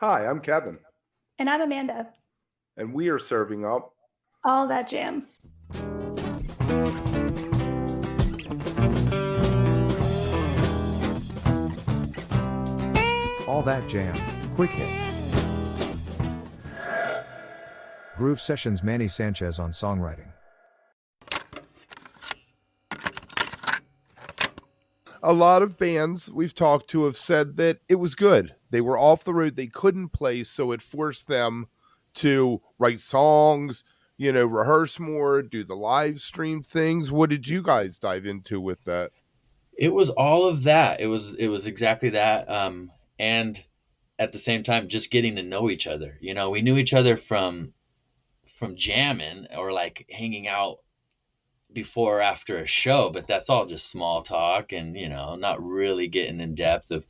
Hi, I'm Kevin, And I'm Amanda. and we are serving up All that jam. All That Jam, Quick Hit. Groove Sessions Manny Sanchez on Songwriting. a lot of bands we've talked to have said that it was good. They were off the road, they couldn't play, so it forced them to write songs, rehearse more, do the live stream things. What did you guys dive into with that? It was all of that. It was exactly that. And at the same time, just getting to know each other. We knew each other from jamming or like hanging out before or after a show, but that's all just small talk and not really getting in depth of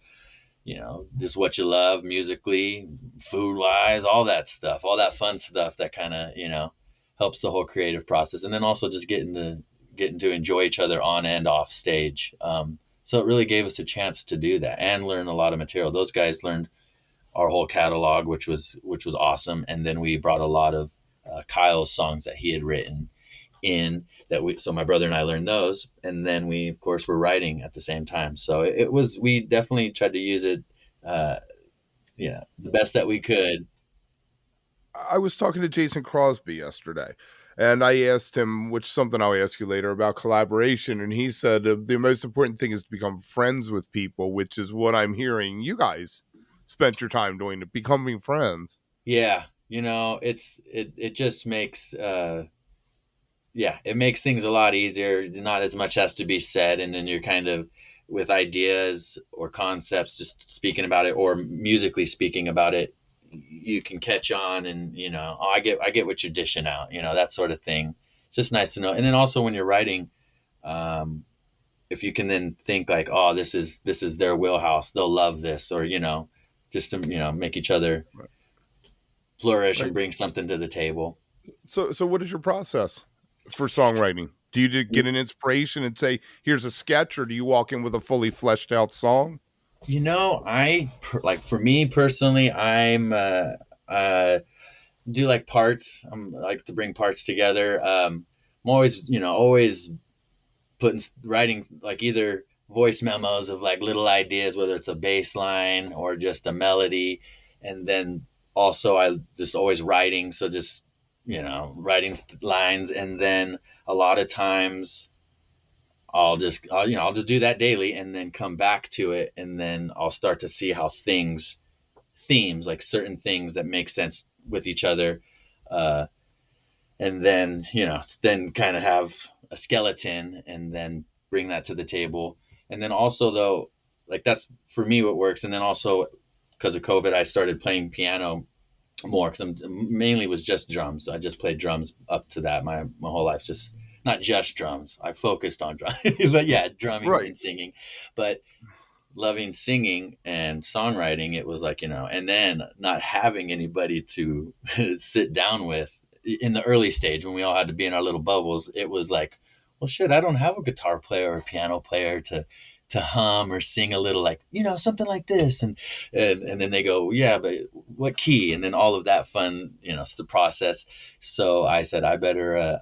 just what you love musically, food wise, all that stuff, all that fun stuff that kind of helps the whole creative process, and then also just getting to enjoy each other on and off stage. So it really gave us a chance to do that and learn a lot of material. Those guys learned our whole catalog, which was awesome, and then we brought a lot of Kyle's songs that he had written in that we so my brother and I learned those, and then we of course were writing at the same time. So it was we definitely tried to use it uh the best that we could. I was talking to Jason Crosby yesterday, and I asked him, which is something I'll ask you later, about collaboration. And he said the most important thing is to become friends with people, which is what I'm hearing you guys spent your time doing, becoming friends. Yeah, it just makes yeah, it makes things a lot easier. Not as much has to be said, and then you're kind of with ideas or concepts, just speaking about it or musically speaking about it. You can catch on, and oh, I get what you're dishing out, that sort of thing. It's just nice to know. And then also when you're writing, um, if you can then think like, oh, this is their wheelhouse, they'll love this, or just to make each other Right. flourish and Right. bring something to the table. So what is your process for songwriting? Do you just get an inspiration and say, "Here's a sketch," or do you walk in with a fully fleshed out song? Like for me personally, uh do like parts. I like to bring parts together. I'm always writing like either voice memos of like little ideas, whether it's a bass line or just a melody, and then also I just always writing. So just writing lines, and then a lot of times I'll just do that daily, and then come back to it, and then I'll start to see how themes, like certain things that make sense with each other, uh, and then then kind of have a skeleton, and then bring that to the table. And then also though, like that's for me what works. And then also because of COVID, I started playing piano more, because I'm mainly was just drums. I just played drums up to that my whole life, just not just drums. I focused on drums, but yeah, drumming Right. and singing. But loving singing and songwriting, it was like, and then not having anybody to sit down with in the early stage when we all had to be in our little bubbles. It was like, well, shit, I don't have a guitar player or a piano player to hum or sing a little, like, something like this. And then they go, yeah, but what key? And then all of that fun, it's the process. So I said, I better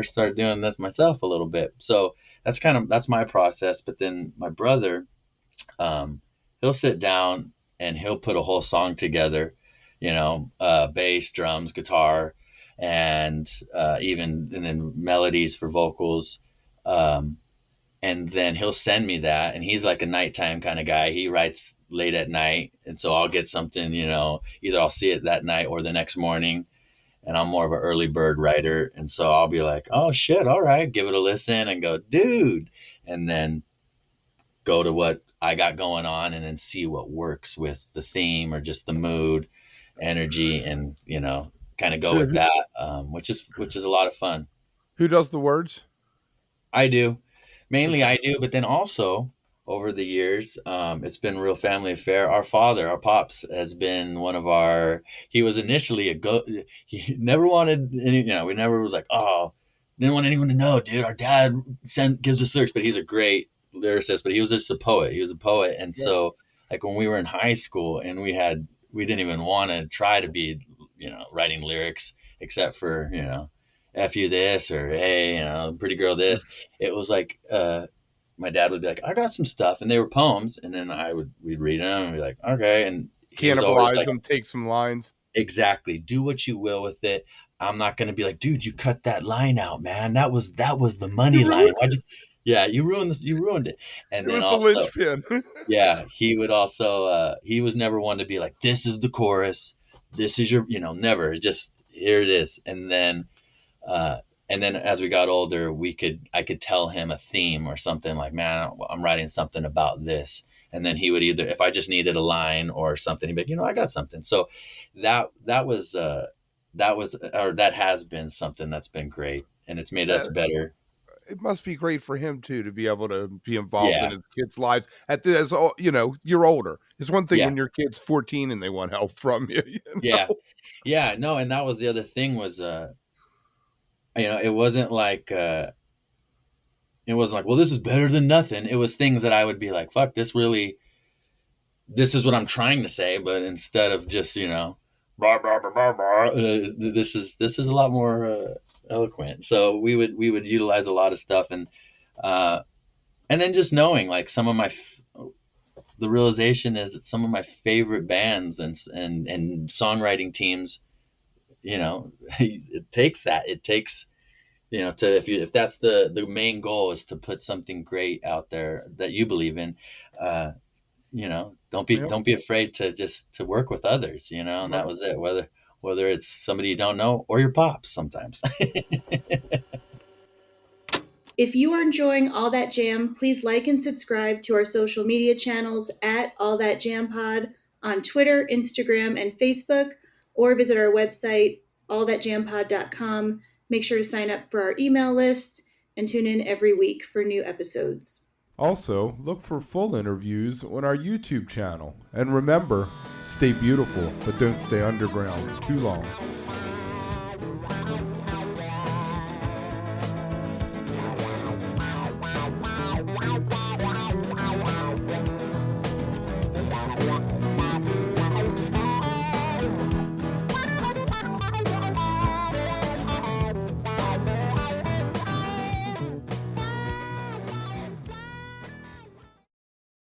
start doing this myself a little bit. So that's my process. But then my brother, he'll sit down and he'll put a whole song together, bass, drums, guitar, and even and then melodies for vocals. Um, and then he'll send me that, and he's like a nighttime kind of guy. He writes late at night, and so I'll get something, either I'll see it that night or the next morning. And I'm more of an early bird writer, and so I'll be like, oh shit, all right, give it a listen and go, dude, and then go to what I got going on, and then see what works with the theme or just the mood, energy, and kind of go Who, with who, that, which is a lot of fun. who does the words? I do, mainly Okay. I do, but then also over the years, it's been a real family affair. Our father, our pops, has been one of our. He was initially a go. He never wanted any. We never was like, oh, didn't want anyone to know, dude. Our dad gives us lyrics, but he's a great lyricist. But he was just a poet. He was a poet, and Right. so like when we were in high school and we had we didn't even want to try to be, writing lyrics, except for, F you this, or hey, pretty girl this. It was like, my dad would be like, I got some stuff. And they were poems. And then we'd read them and be like, okay. And he was always Cannibalize like, them, take some lines. exactly, do what you will with it. I'm not going to be like, dude, you cut that line out, man. That was the money You line. ruined Why'd you? Yeah, you ruined this. You ruined it. And it. then Was the also, linchpin. yeah, he would also, he was never one to be like, this is the chorus. This is your, never. Just here it is. Uh, and then as we got older, I could tell him a theme or something like, man, I'm writing something about this. And then he would either, if I just needed a line or something, he'd be like, I got something. So that has been something that's been great, and it's made us Uh, better. it must be great for him too to be able to be involved in Yeah, his kids' lives at this. You're older. It's one thing yeah, when your kid's 14 and they want help from you. yeah, yeah. No, and that was the other thing was, it wasn't like, well, this is better than nothing. It was things that I would be like, fuck, this is what I'm trying to say, but instead of just, blah, blah, blah, blah, blah, this is a lot more eloquent. So we would utilize a lot of stuff, uh, and then just knowing like the realization is that some of my favorite bands and songwriting teams, it takes that. It takes, to if that's the main goal is to put something great out there that you believe in. Don't be Yep. don't be afraid to just to work with others, and that Right. was it. Whether it's somebody you don't know or your pops sometimes. If you are enjoying All That Jam, please like and subscribe to our social media channels at All That Jam Pod on Twitter, Instagram, and Facebook, or visit our website, allthatjampod.com. Make sure to sign up for our email list and tune in every week for new episodes. Also, look for full interviews on our YouTube channel. And remember, stay beautiful, but don't stay underground too long.